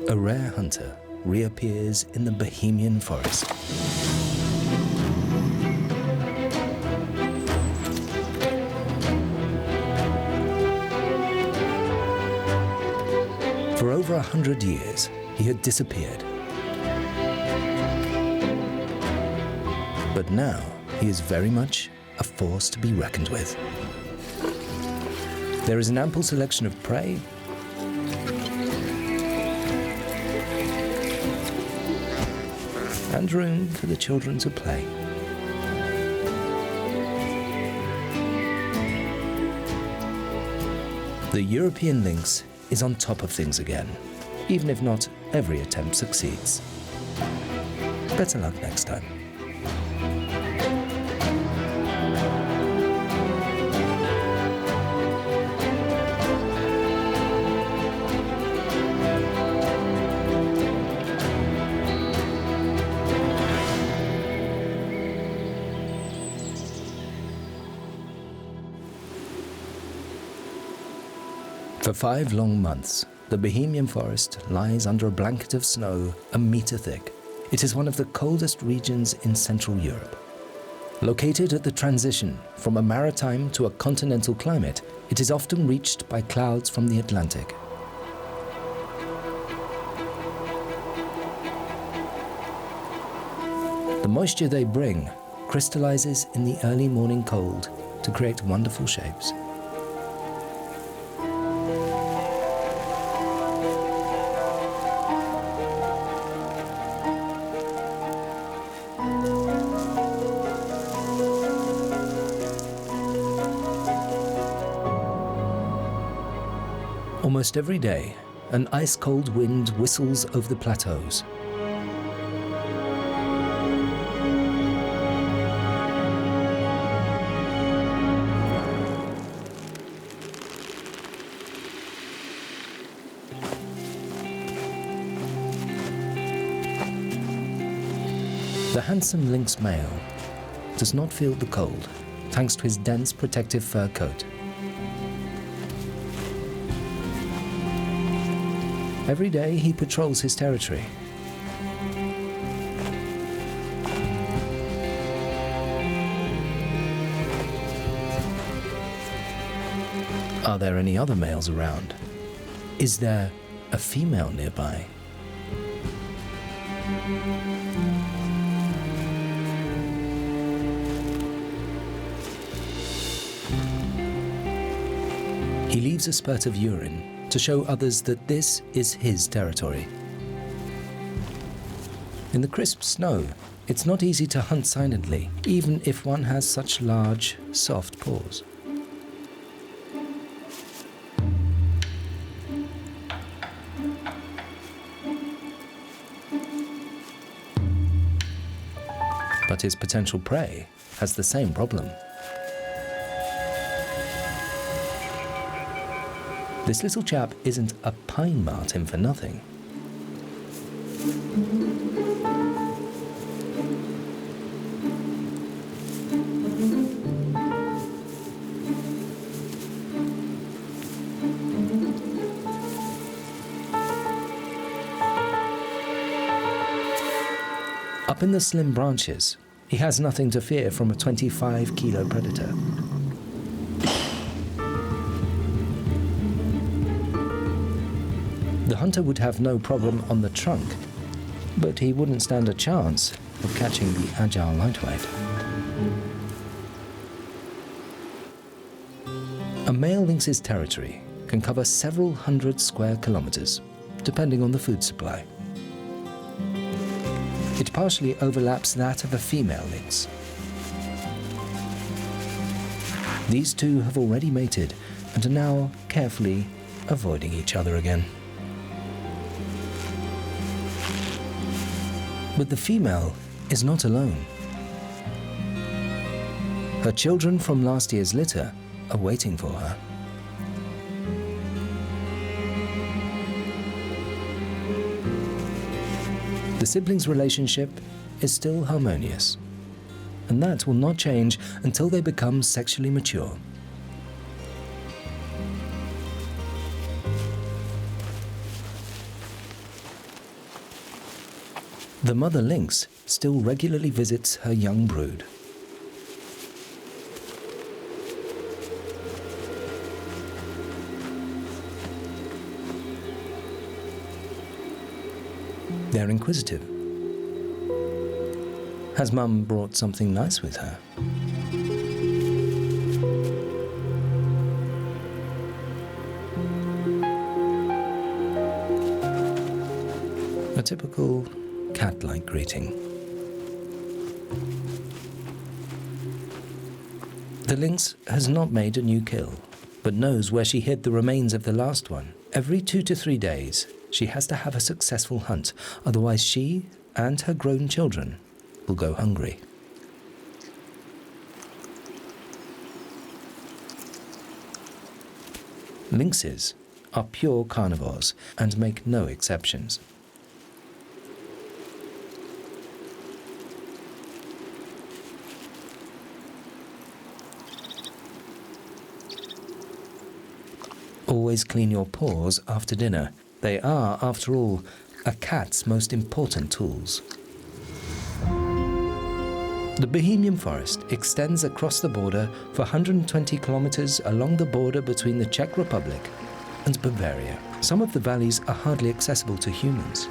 A rare hunter reappears in the Bohemian forest. For over 100 years, he had disappeared. But now, he is very much a force to be reckoned with. There is an ample selection of prey, and room for the children to play. The European lynx is on top of things again, even if not every attempt succeeds. Better luck next time. For 5 long months, the Bohemian forest lies under a blanket of snow a meter thick. It is one of the coldest regions in Central Europe. Located at the transition from a maritime to a continental climate, it is often reached by clouds from the Atlantic. The moisture they bring crystallizes in the early morning cold to create wonderful shapes. Almost every day, an ice-cold wind whistles over the plateaus. The handsome lynx male does not feel the cold, thanks to his dense protective fur coat. Every day he patrols his territory. Are there any other males around? Is there a female nearby? He leaves a spurt of urine to show others that this is his territory. In the crisp snow, it's not easy to hunt silently, even if one has such large, soft paws. But his potential prey has the same problem. This little chap isn't a pine marten for nothing. Up in the slim branches, he has nothing to fear from a 25-kilo predator. The hunter would have no problem on the trunk, but he wouldn't stand a chance of catching the agile lightweight. A male lynx's territory can cover several hundred square kilometers, depending on the food supply. It partially overlaps that of a female lynx. These two have already mated and are now carefully avoiding each other again. But the female is not alone. Her children from last year's litter are waiting for her. The siblings' relationship is still harmonious, and that will not change until they become sexually mature. The mother lynx still regularly visits her young brood. They're inquisitive. Has Mum brought something nice with her? A typical cat-like greeting. The lynx has not made a new kill, but knows where she hid the remains of the last one. Every 2 to 3 days, she has to have a successful hunt, otherwise she and her grown children will go hungry. Lynxes are pure carnivores and make no exceptions. Always clean your paws after dinner. They are, after all, a cat's most important tools. The Bohemian forest extends across the border for 120 kilometers along the border between the Czech Republic and Bavaria. Some of the valleys are hardly accessible to humans.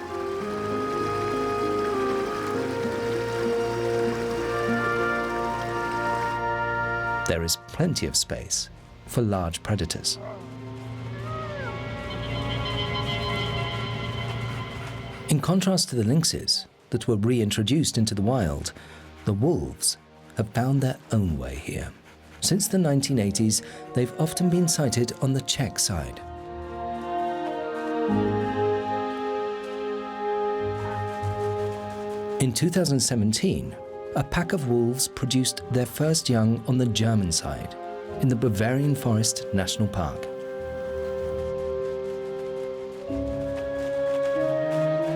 There is plenty of space for large predators. In contrast to the lynxes that were reintroduced into the wild, the wolves have found their own way here. Since the 1980s, they've often been sighted on the Czech side. In 2017, a pack of wolves produced their first young on the German side, in the Bavarian Forest National Park.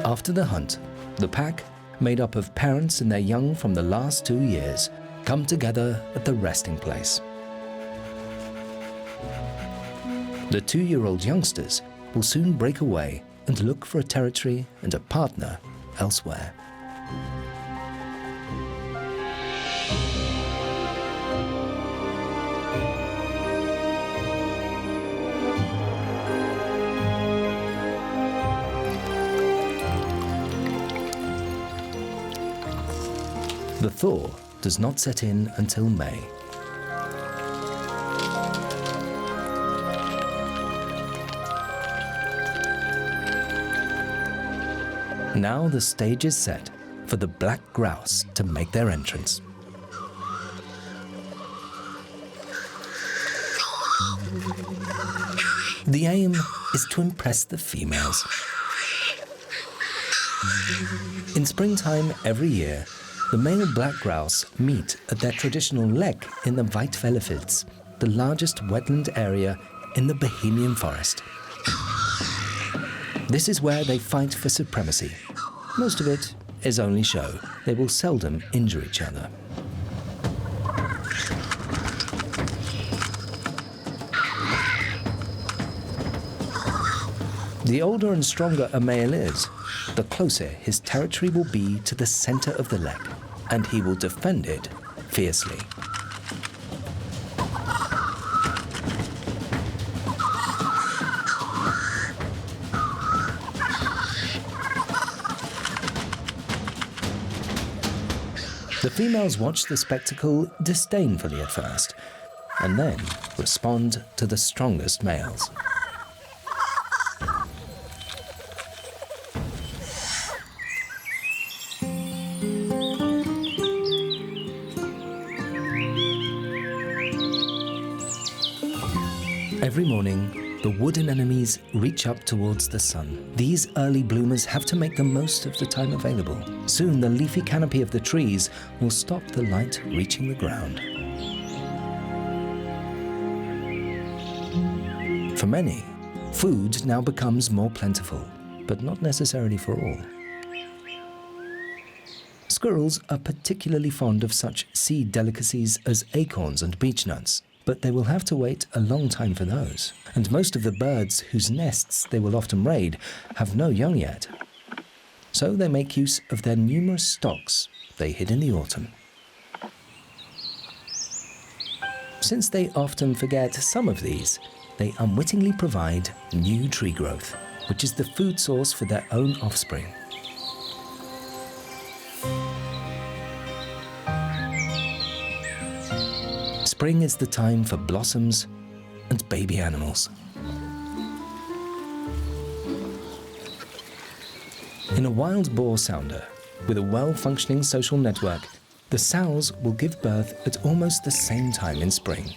After the hunt, the pack, made up of parents and their young from the last 2 years, come together at the resting place. The 2-year-old youngsters will soon break away and look for a territory and a partner elsewhere. The thaw does not set in until May. Now the stage is set for the black grouse to make their entrance. The aim is to impress the females. In springtime every year, the male black grouse meet at their traditional lek in the Weitfellerfels, the largest wetland area in the Bohemian forest. This is where they fight for supremacy. Most of it is only show. They will seldom injure each other. The older and stronger a male is, the closer his territory will be to the center of the lek, and he will defend it fiercely. The females watch the spectacle disdainfully at first, and then respond to the strongest males. Every morning, the wood anemones reach up towards the sun. These early bloomers have to make the most of the time available. Soon, the leafy canopy of the trees will stop the light reaching the ground. For many, food now becomes more plentiful, but not necessarily for all. Squirrels are particularly fond of such seed delicacies as acorns and beechnuts, but they will have to wait a long time for those. And most of the birds whose nests they will often raid have no young yet. so they make use of their numerous stocks they hid in the autumn. Since they often forget some of these, they unwittingly provide new tree growth, which is the food source for their own offspring. Spring is the time for blossoms and baby animals. In a wild boar sounder, with a well-functioning social network, the sows will give birth at almost the same time in spring.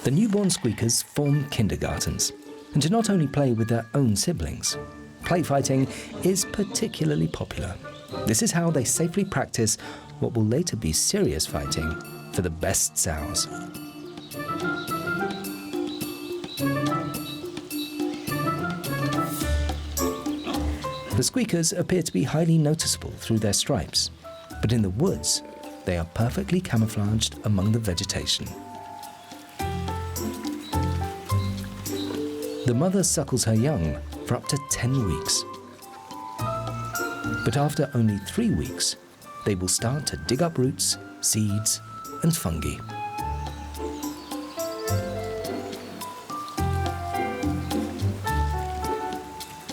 The newborn squeakers form kindergartens and do not only play with their own siblings. Play fighting is particularly popular. This is how they safely practice what will later be serious fighting for the best sows. The squeakers appear to be highly noticeable through their stripes, but in the woods, they are perfectly camouflaged among the vegetation. The mother suckles her young for up to 10 weeks. But after only 3 weeks, they will start to dig up roots, seeds, and fungi.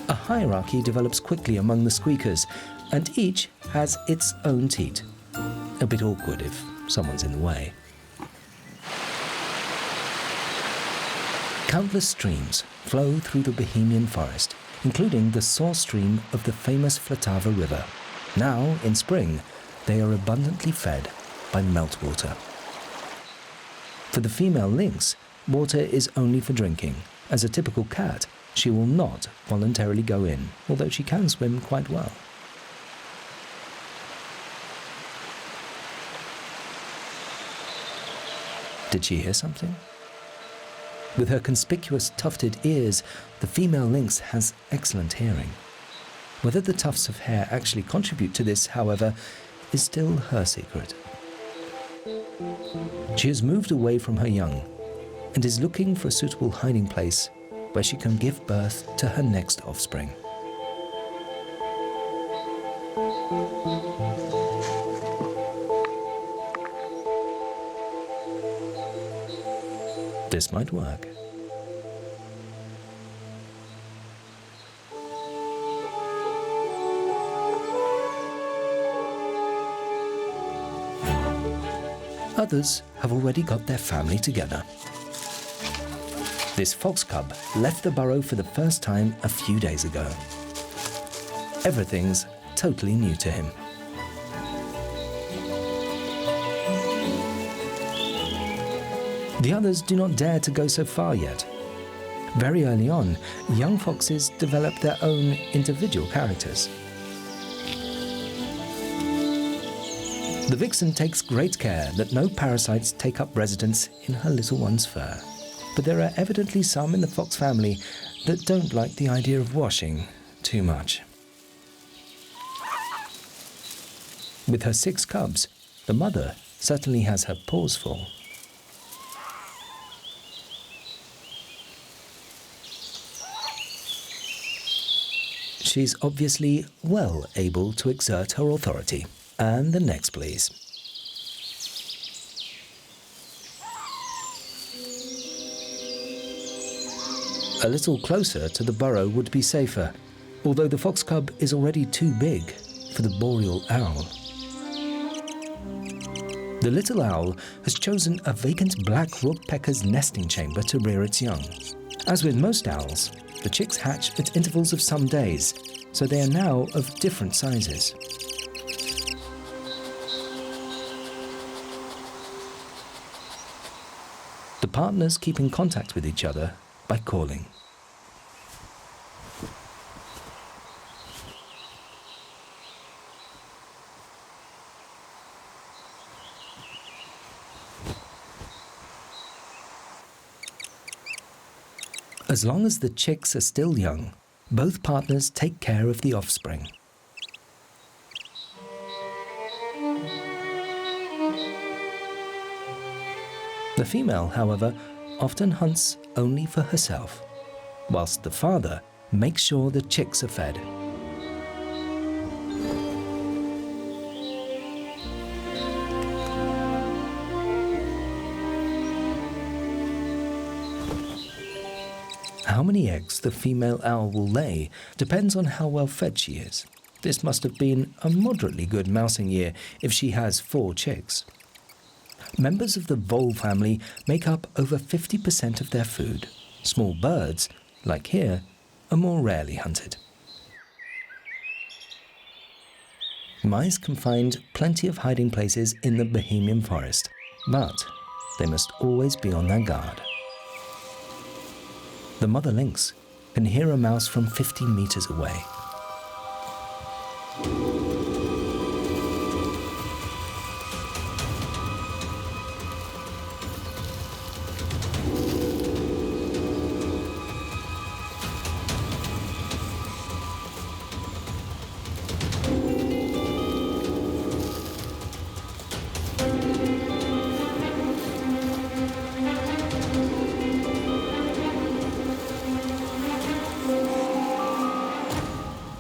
A hierarchy develops quickly among the squeakers, and each has its own teat. A bit awkward if someone's in the way. Countless streams flow through the Bohemian forest, including the source stream of the famous Vltava River. Now, in spring, they are abundantly fed by meltwater. For the female lynx, water is only for drinking. As a typical cat, she will not voluntarily go in, although she can swim quite well. Did she hear something? With her conspicuous tufted ears, the female lynx has excellent hearing. Whether the tufts of hair actually contribute to this, however, is still her secret. She has moved away from her young and is looking for a suitable hiding place where she can give birth to her next offspring. This might work. Others have already got their family together. This fox cub left the burrow for the first time a few days ago. Everything's totally new to him. The others do not dare to go so far yet. Very early on, young foxes develop their own individual characters. The vixen takes great care that no parasites take up residence in her little one's fur. But there are evidently some in the fox family that don't like the idea of washing too much. With her 6 cubs, the mother certainly has her paws full. She's obviously well able to exert her authority. And the next, please. A little closer to the burrow would be safer, although the fox cub is already too big for the boreal owl. The little owl has chosen a vacant black woodpecker's nesting chamber to rear its young. As with most owls, the chicks hatch at intervals of some days, so they are now of different sizes. The partners keep in contact with each other by calling. As long as the chicks are still young, both partners take care of the offspring. The female, however, often hunts only for herself, whilst the father makes sure the chicks are fed. How many eggs the female owl will lay depends on how well fed she is. This must have been a moderately good mousing year if she has 4 chicks. Members of the vole family make up over 50% of their food. Small birds, like here, are more rarely hunted. Mice can find plenty of hiding places in the Bohemian forest, but they must always be on their guard. The mother lynx can hear a mouse from 50 meters away.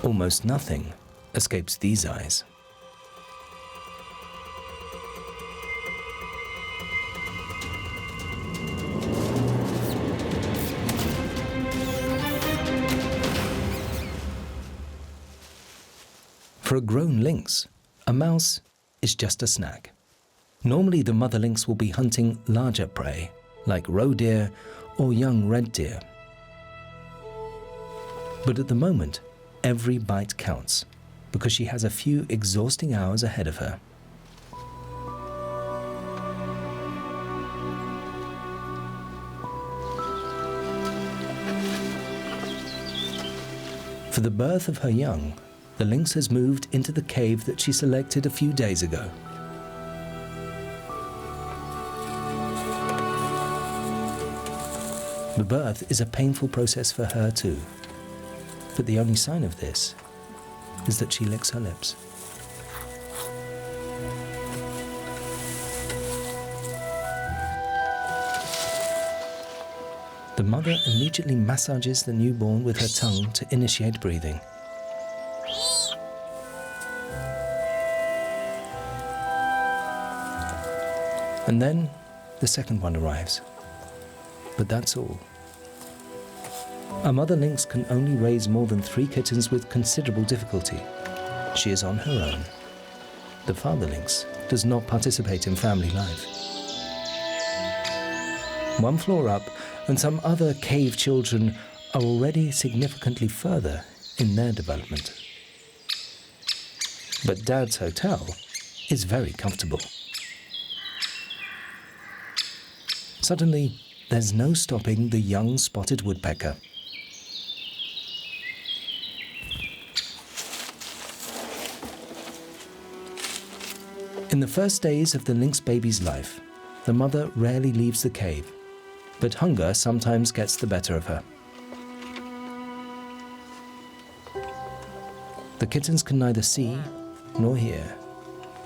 Almost nothing escapes these eyes. For a grown lynx, a mouse is just a snack. Normally the mother lynx will be hunting larger prey, like roe deer or young red deer. But at the moment, every bite counts, because she has a few exhausting hours ahead of her. For the birth of her young, the lynx has moved into the cave that she selected a few days ago. The birth is a painful process for her too. But the only sign of this is that she licks her lips. The mother immediately massages the newborn with her tongue to initiate breathing. And then the second one arrives. But that's all. A mother lynx can only raise more than 3 kittens with considerable difficulty. She is on her own. The father lynx does not participate in family life. One floor up, and some other cave children are already significantly further in their development. But Dad's hotel is very comfortable. Suddenly, there's no stopping the young spotted woodpecker. In the first days of the lynx baby's life, the mother rarely leaves the cave, but hunger sometimes gets the better of her. The kittens can neither see nor hear,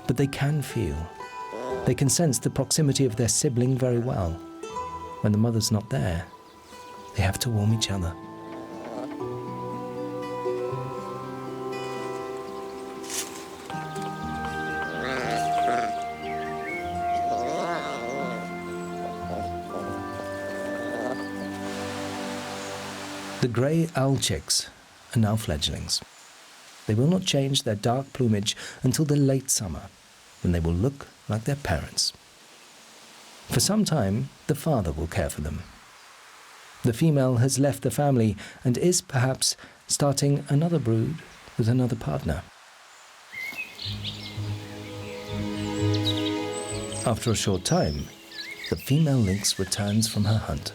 but they can feel. They can sense the proximity of their sibling very well. When the mother's not there, they have to warm each other. The grey owl chicks are now fledglings. They will not change their dark plumage until the late summer, when they will look like their parents. For some time, the father will care for them. The female has left the family and is perhaps starting another brood with another partner. After a short time, the female lynx returns from her hunt.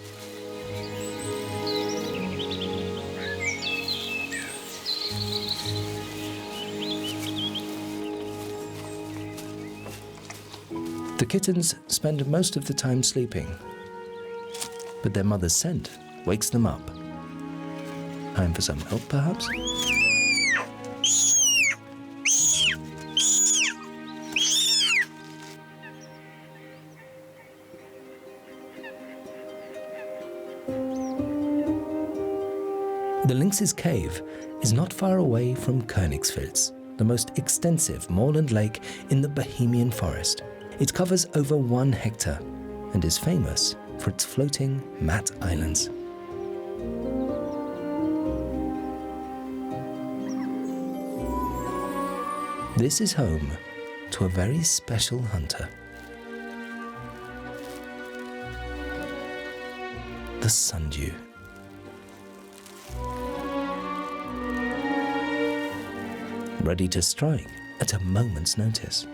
The kittens spend most of the time sleeping, but their mother's scent wakes them up. Time for some help, perhaps? The lynx's cave is not far away from Königsfilz, the most extensive moorland lake in the Bohemian forest. It covers over 1 hectare and is famous for its floating mat islands. This is home to a very special hunter. The sundew. Ready to strike at a moment's notice.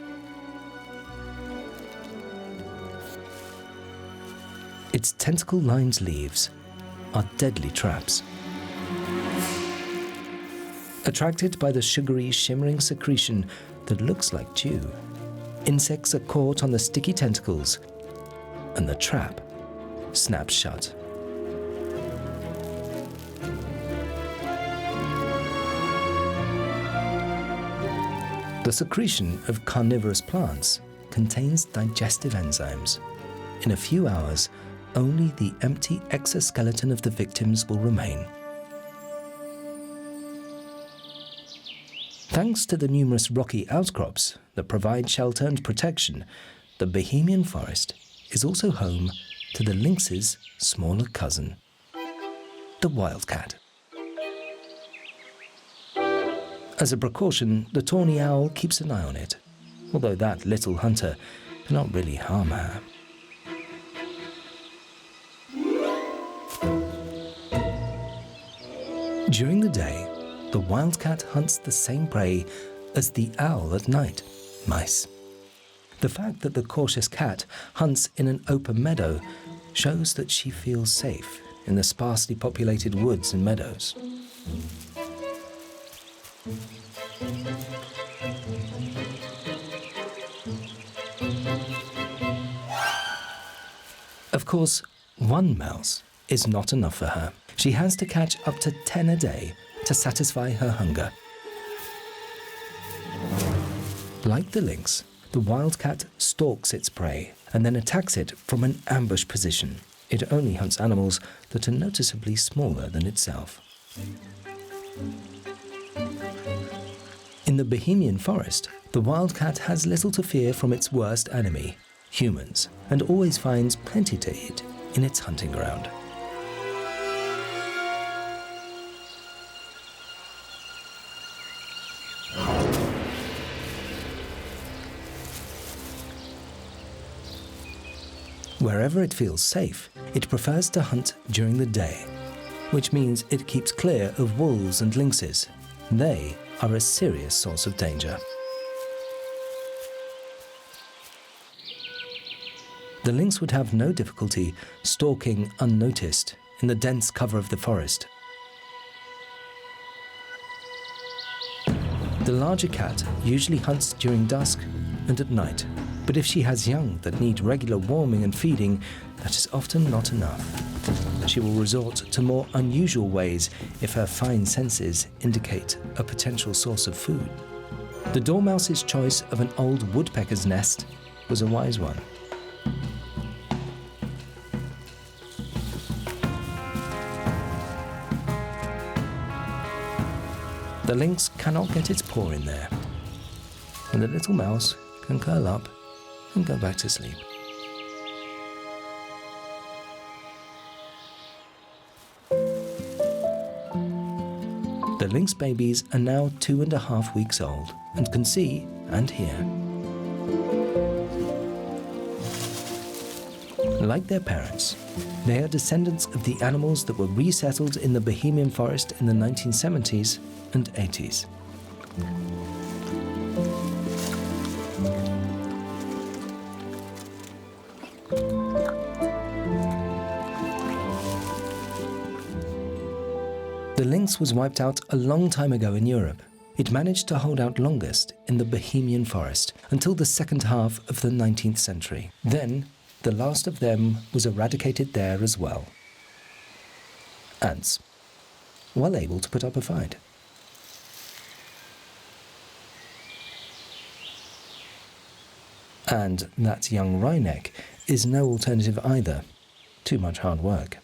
Its tentacle-lined leaves are deadly traps. Attracted by the sugary, shimmering secretion that looks like dew, insects are caught on the sticky tentacles, and the trap snaps shut. The secretion of carnivorous plants contains digestive enzymes. In a few hours, only the empty exoskeleton of the victims will remain. Thanks to the numerous rocky outcrops that provide shelter and protection, the Bohemian forest is also home to the lynx's smaller cousin, the wildcat. As a precaution, the tawny owl keeps an eye on it, although that little hunter cannot really harm her. During the day, the wildcat hunts the same prey as the owl at night, mice. The fact that the cautious cat hunts in an open meadow shows that she feels safe in the sparsely populated woods and meadows. Of course, 1 mouse is not enough for her. She has to catch up to 10 a day to satisfy her hunger. Like the lynx, the wildcat stalks its prey and then attacks it from an ambush position. It only hunts animals that are noticeably smaller than itself. In the Bohemian forest, the wildcat has little to fear from its worst enemy, humans, and always finds plenty to eat in its hunting ground. Wherever it feels safe, it prefers to hunt during the day, which means it keeps clear of wolves and lynxes. They are a serious source of danger. The lynx would have no difficulty stalking unnoticed in the dense cover of the forest. The larger cat usually hunts during dusk and at night, but if she has young that need regular warming and feeding, that is often not enough. She will resort to more unusual ways if her fine senses indicate a potential source of food. The dormouse's choice of an old woodpecker's nest was a wise one. The lynx cannot get its paw in there, and the little mouse can curl up and go back to sleep. The lynx babies are now 2.5 weeks old and can see and hear. Like their parents, they are descendants of the animals that were resettled in the Bohemian forest in the 1970s and 80s. The lynx was wiped out a long time ago in Europe. It managed to hold out longest in the Bohemian forest until the second half of the 19th century. Then, the last of them was eradicated there as well. Ants, well able to put up a fight. And that young wryneck is no alternative either. Too much hard work.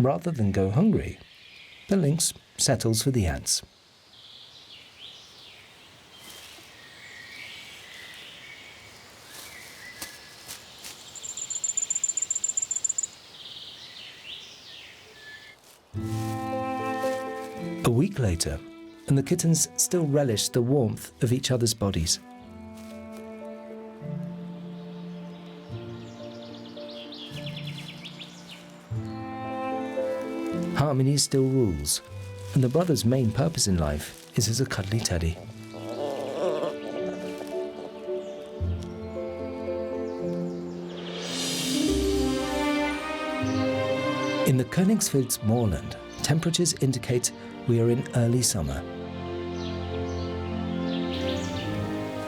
Rather than go hungry, the lynx settles for the ants. A week later, and the kittens still relish the warmth of each other's bodies. Harmony still rules, and the brother's main purpose in life is as a cuddly teddy. In the Königswild's moorland, temperatures indicate we are in early summer.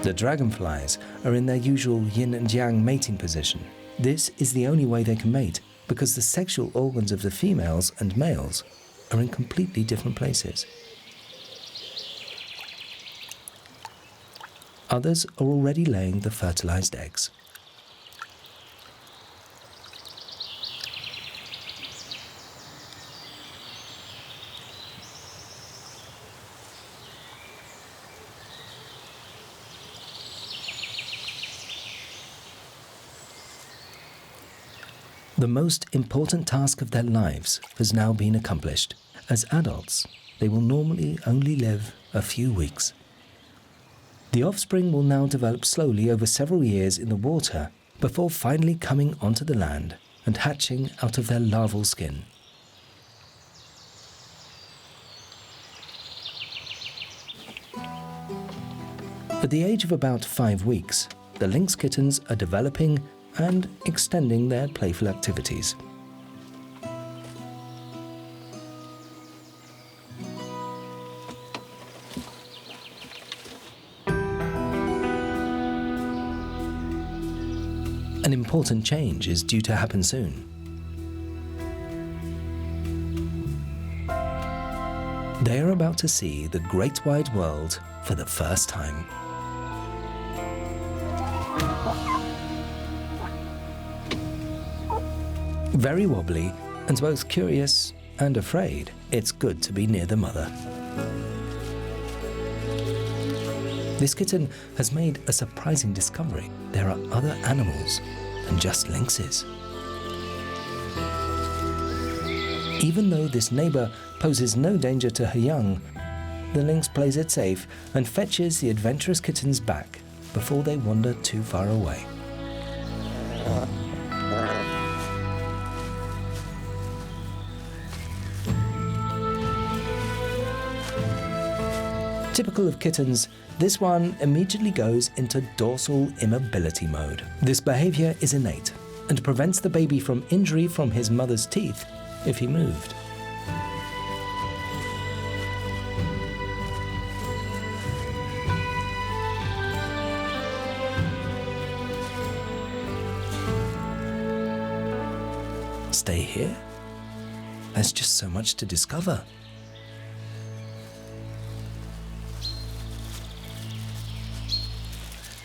The dragonflies are in their usual yin and yang mating position. This is the only way they can mate, because the sexual organs of the females and males are in completely different places. Others are already laying the fertilized eggs. The most important task of their lives has now been accomplished. As adults, they will normally only live a few weeks. The offspring will now develop slowly over several years in the water before finally coming onto the land and hatching out of their larval skin. At the age of about 5 weeks, the lynx kittens are developing and extending their playful activities. An important change is due to happen soon. They are about to see the great wide world for the first time. Very wobbly and both curious and afraid, it's good to be near the mother. This kitten has made a surprising discovery. There are other animals than just lynxes. Even though this neighbor poses no danger to her young, the lynx plays it safe and fetches the adventurous kittens back before they wander too far away. Typical of kittens, this one immediately goes into dorsal immobility mode. This behavior is innate and prevents the baby from injury from his mother's teeth if he moved. Stay here? There's just so much to discover.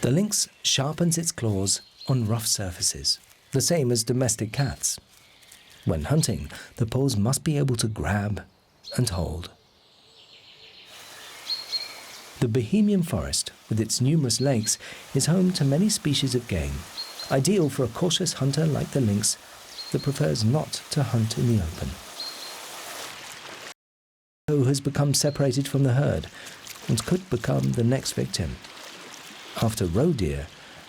The lynx sharpens its claws on rough surfaces, the same as domestic cats. When hunting, the paws must be able to grab and hold. The Bohemian forest, with its numerous lakes, is home to many species of game, ideal for a cautious hunter like the lynx that prefers not to hunt in the open. Who has become separated from the herd and could become the next victim. After roe deer,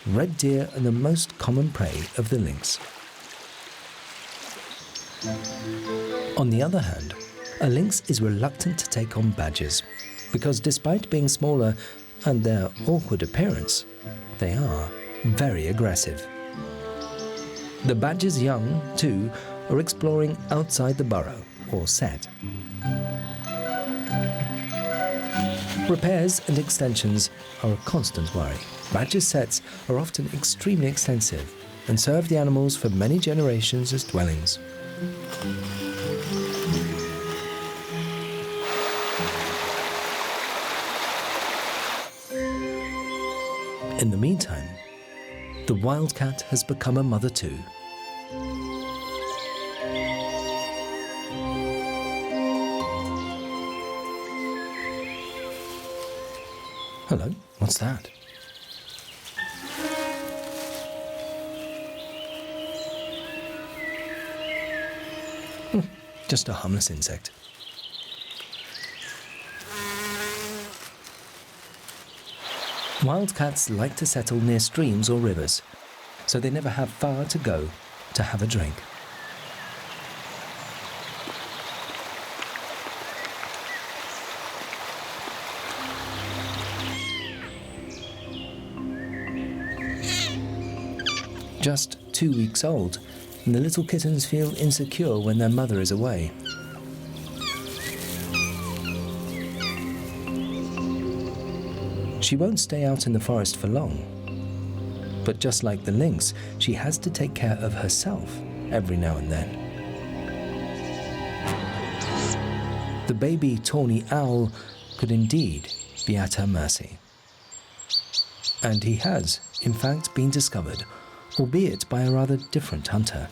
red deer are the most common prey of the lynx. On the other hand, a lynx is reluctant to take on badgers because despite being smaller and their awkward appearance, they are very aggressive. The badger's young, too, are exploring outside the burrow, or set. Repairs and extensions are a constant worry. Badger sets are often extremely extensive and serve the animals for many generations as dwellings. In the meantime, the wildcat has become a mother too. Hello, what's that? Just a harmless insect. Wildcats like to settle near streams or rivers, so they never have far to go to have a drink. Just 2 weeks old, and the little kittens feel insecure when their mother is away. She won't stay out in the forest for long, but just like the lynx, she has to take care of herself every now and then. The baby tawny owl could indeed be at her mercy. And he has, in fact, been discovered, albeit by a rather different hunter.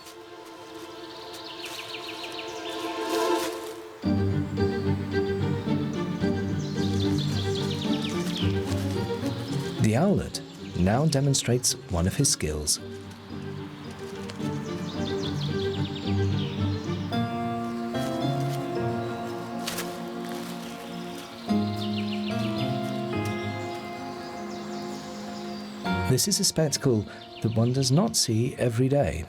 The owlet now demonstrates one of his skills. This is a spectacle that one does not see every day.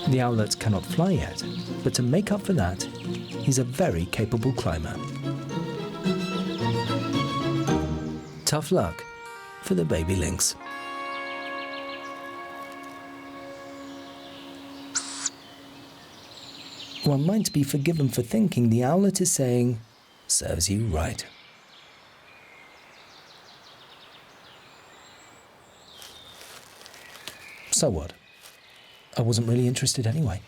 The owlet cannot fly yet, but to make up for that, he's a very capable climber. Tough luck for the baby lynx. One might be forgiven for thinking the owlet is saying, "Serves you right." So what? I wasn't really interested anyway.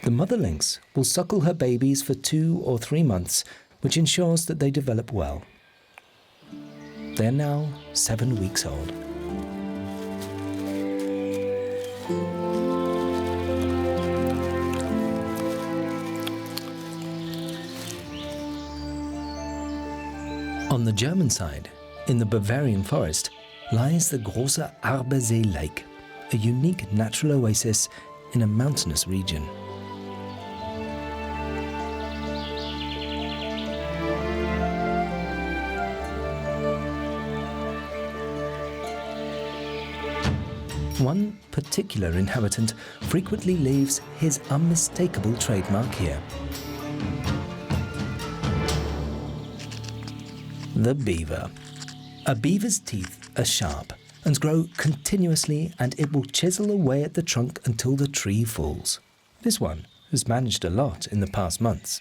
The mother lynx will suckle her babies for 2 or 3 months, which ensures that they develop well. They are now 7 weeks old. On the German side, in the Bavarian forest, lies the Große Arbersee Lake, a unique natural oasis in a mountainous region. One particular inhabitant frequently leaves his unmistakable trademark here. The beaver. A beaver's teeth are sharp and grow continuously, and it will chisel away at the trunk until the tree falls. This one has managed a lot in the past months.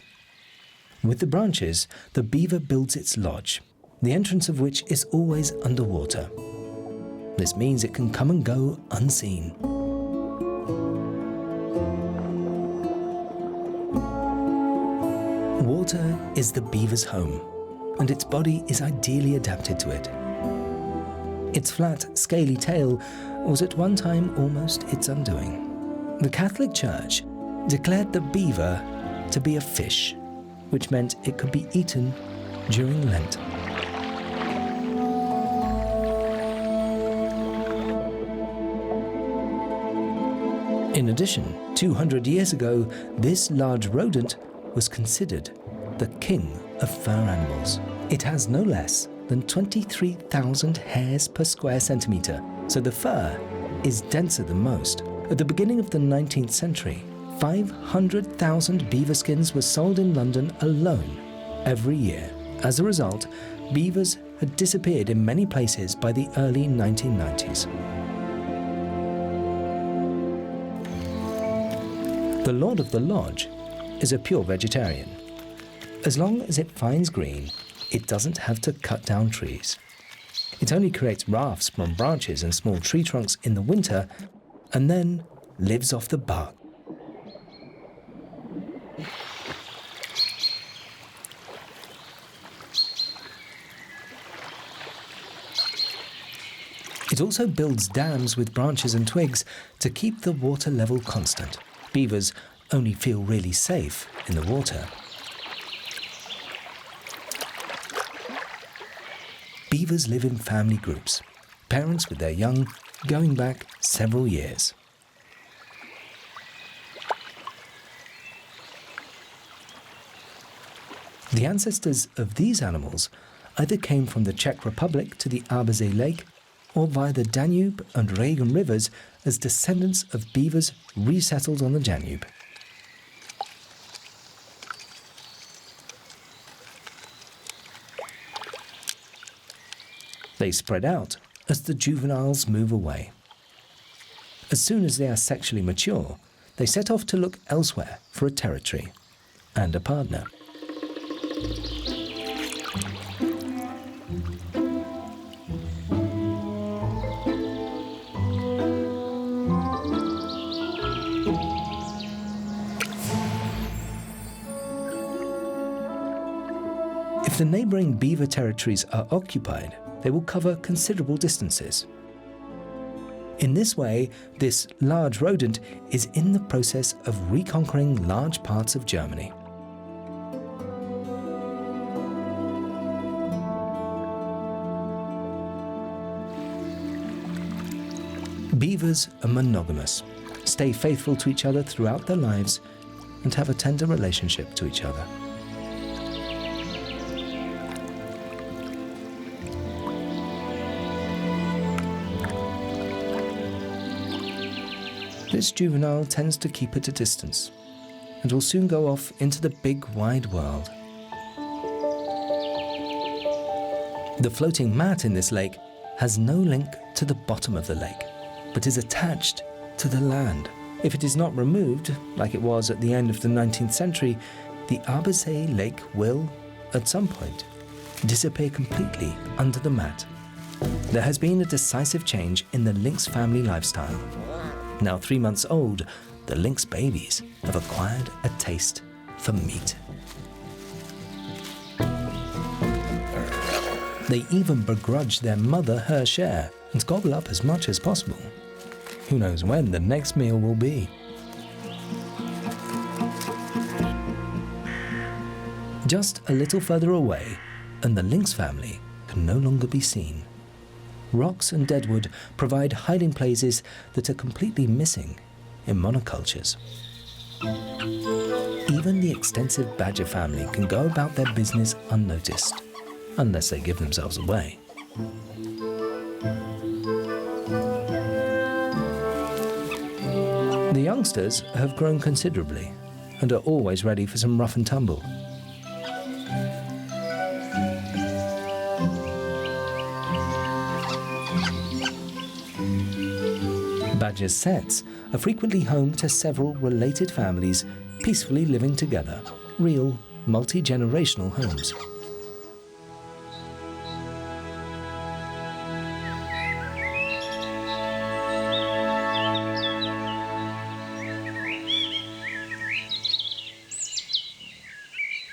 With the branches, the beaver builds its lodge, the entrance of which is always underwater. This means it can come and go unseen. Water is the beaver's home, and its body is ideally adapted to it. Its flat, scaly tail was at one time almost its undoing. The Catholic Church declared the beaver to be a fish, which meant it could be eaten during Lent. In addition, 200 years ago, this large rodent was considered the king of fur animals. It has no less than 23,000 hairs per square centimetre, so the fur is denser than most. At the beginning of the 19th century, 500,000 beaver skins were sold in London alone every year. As a result, beavers had disappeared in many places by the early 1990s. The Lord of the Lodge is a pure vegetarian. As long as it finds green, it doesn't have to cut down trees. It only creates rafts from branches and small tree trunks in the winter, and then lives off the bark. It also builds dams with branches and twigs to keep the water level constant. Beavers only feel really safe in the water. Beavers live in family groups, parents with their young going back several years. The ancestors of these animals either came from the Czech Republic to the Abersee Lake or via the Danube and Regen rivers as descendants of beavers resettled on the Danube. They spread out as the juveniles move away. As soon as they are sexually mature, they set off to look elsewhere for a territory and a partner. If the neighbouring beaver territories are occupied, they will cover considerable distances. In this way, this large rodent is in the process of reconquering large parts of Germany. Beavers are monogamous, stay faithful to each other throughout their lives, and have a tender relationship to each other. This juvenile tends to keep at a distance and will soon go off into the big wide world. The floating mat in this lake has no link to the bottom of the lake, but is attached to the land. If it is not removed, like it was at the end of the 19th century, the Abersee Lake will, at some point, disappear completely under the mat. There has been a decisive change in the lynx family lifestyle. Now 3 months old, the lynx babies have acquired a taste for meat. They even begrudge their mother her share and gobble up as much as possible. Who knows when the next meal will be? Just a little further away, and the lynx family can no longer be seen. Rocks and deadwood provide hiding places that are completely missing in monocultures. Even the extensive badger family can go about their business unnoticed, unless they give themselves away. The youngsters have grown considerably and are always ready for some rough and tumble. Badger setts are frequently home to several related families peacefully living together, real multi-generational homes.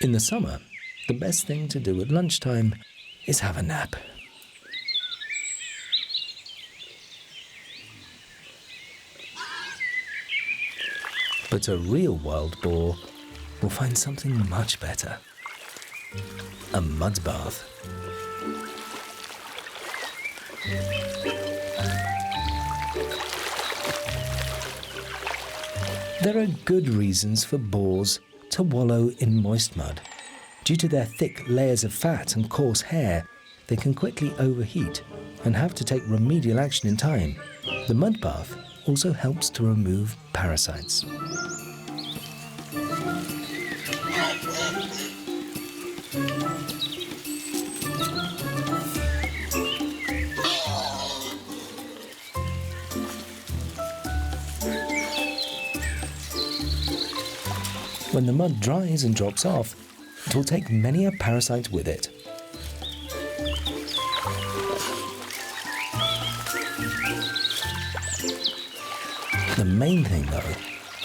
In the summer, the best thing to do at lunchtime is have a nap. But a real wild boar will find something much better. A mud bath. There are good reasons for boars to wallow in moist mud. Due to their thick layers of fat and coarse hair, they can quickly overheat and have to take remedial action in time. The mud bath also helps to remove parasites. When the mud dries and drops off, it will take many a parasite with it. The main thing, though,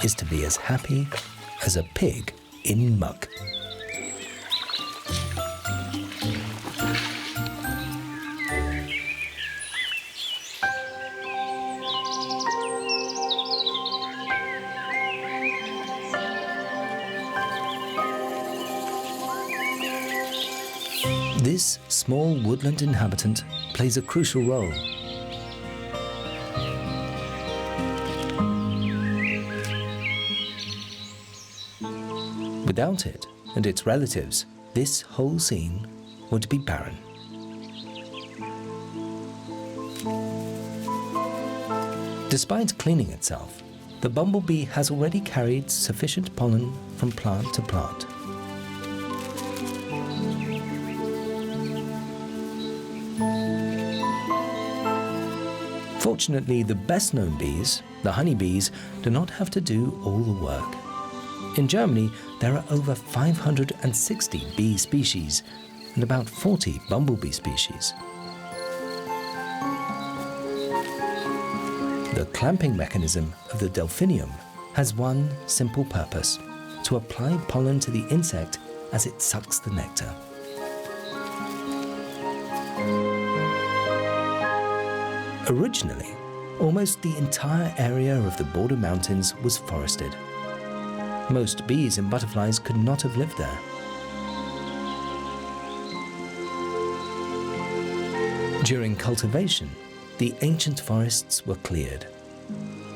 is to be as happy as a pig in muck. this small woodland inhabitant plays a crucial role. Without it and its relatives, this whole scene would be barren. Despite cleaning itself, the bumblebee has already carried sufficient pollen from plant to plant. Fortunately, the best-known bees, the honeybees, do not have to do all the work. In Germany, there are over 560 bee species and about 40 bumblebee species. The clamping mechanism of the delphinium has one simple purpose: to apply pollen to the insect as it sucks the nectar. Originally, almost the entire area of the Border Mountains was forested. Most bees and butterflies could not have lived there. During cultivation, the ancient forests were cleared.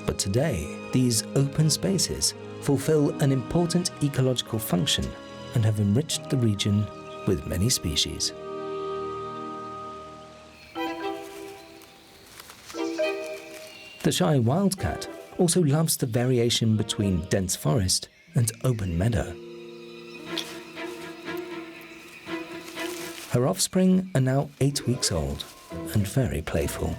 But today, these open spaces fulfill an important ecological function and have enriched the region with many species. The shy wildcat also loves the variation between dense forest and open meadow. Her offspring are now 8 weeks old and very playful.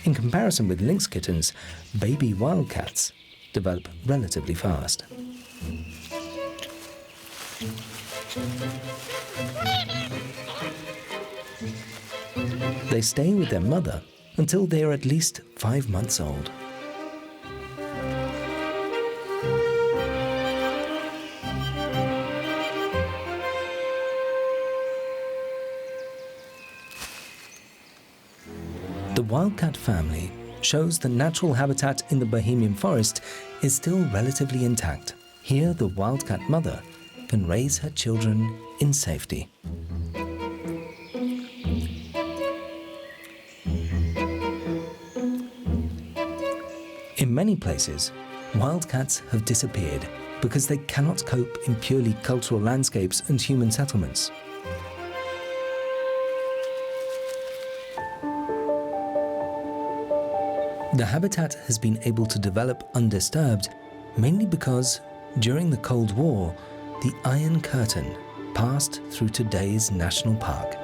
In comparison with lynx kittens, baby wildcats develop relatively fast. They stay with their mother until they are at least 5 months old. The wildcat family shows the natural habitat in the Bohemian forest is still relatively intact. Here, the wildcat mother can raise her children in safety. In many places, wildcats have disappeared because they cannot cope in purely cultural landscapes and human settlements. The habitat has been able to develop undisturbed mainly because, during the Cold War, the Iron Curtain passed through today's national park.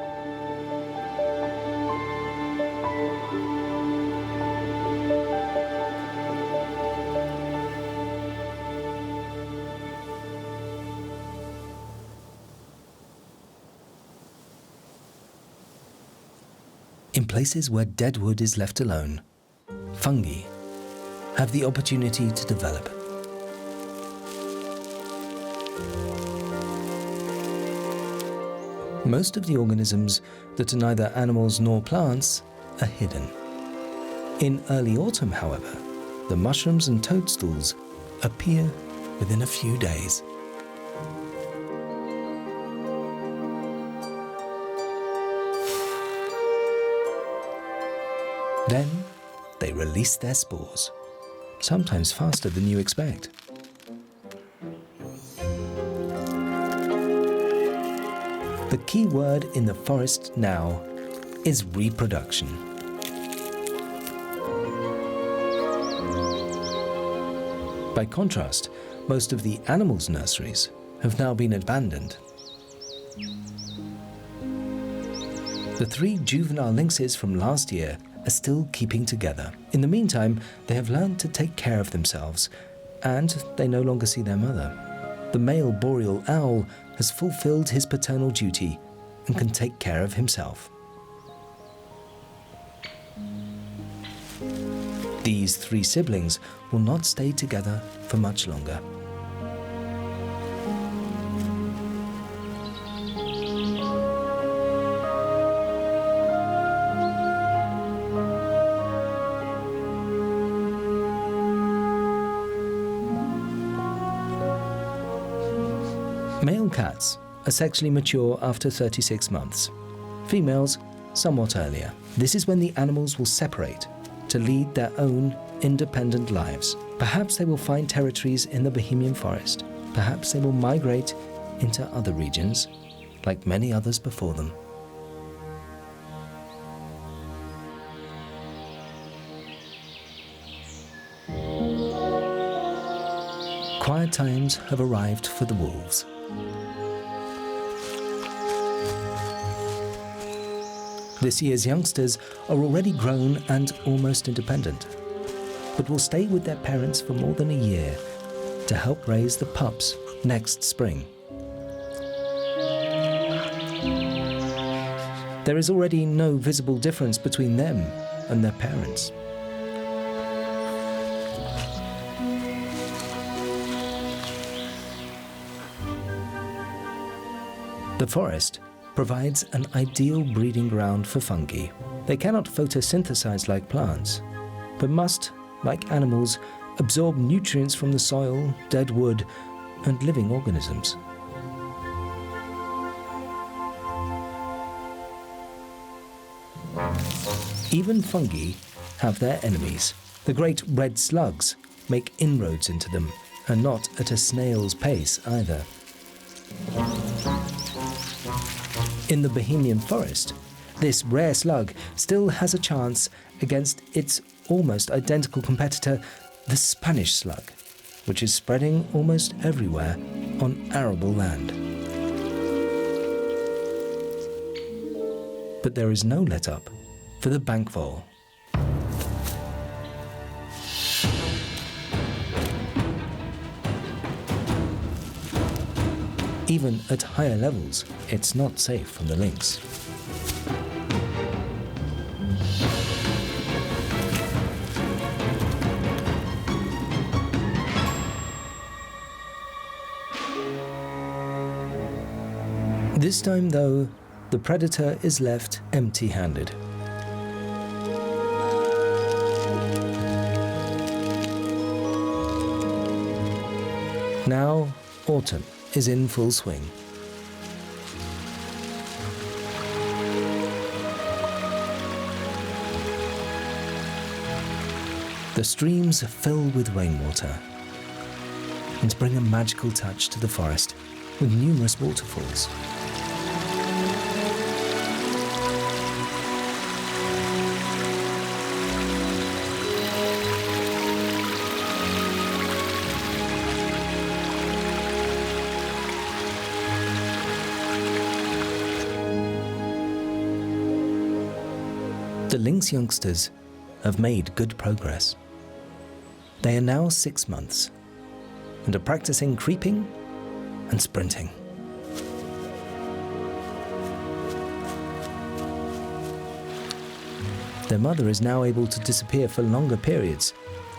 In places where dead wood is left alone, fungi have the opportunity to develop. Most of the organisms that are neither animals nor plants are hidden. In early autumn, however, the mushrooms and toadstools appear within a few days. Then they release their spores, sometimes faster than you expect. The key word in the forest now is reproduction. By contrast, most of the animals' nurseries have now been abandoned. The 3 juvenile lynxes from last year are still keeping together. In the meantime, they have learned to take care of themselves, and they no longer see their mother. The male boreal owl has fulfilled his paternal duty and can take care of himself. These 3 siblings will not stay together for much longer. Male cats are sexually mature after 36 months. Females somewhat earlier. This is when the animals will separate to lead their own independent lives. Perhaps they will find territories in the Bohemian forest. Perhaps they will migrate into other regions, like many others before them. Quiet times have arrived for the wolves. This year's youngsters are already grown and almost independent, but will stay with their parents for more than a year to help raise the pups next spring. There is already no visible difference between them and their parents. The forest provides an ideal breeding ground for fungi. They cannot photosynthesize like plants, but must, like animals, absorb nutrients from the soil, dead wood, and living organisms. Even fungi have their enemies. The great red slugs make inroads into them, and not at a snail's pace either. In the Bohemian forest, this rare slug still has a chance against its almost identical competitor, the Spanish slug, which is spreading almost everywhere on arable land. But there is no let-up for the bank vole. Even at higher levels, it's not safe from the lynx. This time, though, the predator is left empty-handed. Now, autumn is in full swing. The streams fill with rainwater and bring a magical touch to the forest with numerous waterfalls. The lynx youngsters have made good progress. They are now 6 months and are practicing creeping and sprinting. Their mother is now able to disappear for longer periods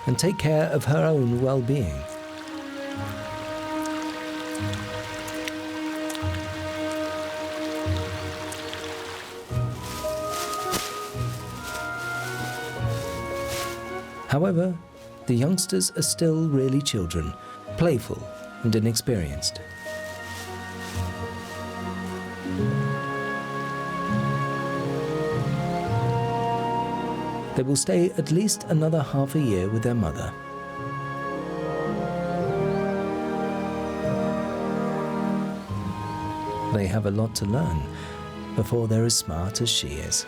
and take care of her own well-being. However, the youngsters are still really children, playful and inexperienced. They will stay at least another half a year with their mother. They have a lot to learn before they're as smart as she is.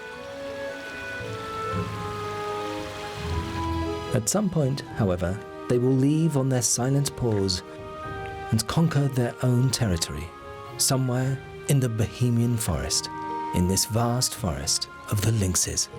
At some point, however, they will leave on their silent paws and conquer their own territory, somewhere in the Bohemian forest, in this vast forest of the lynxes.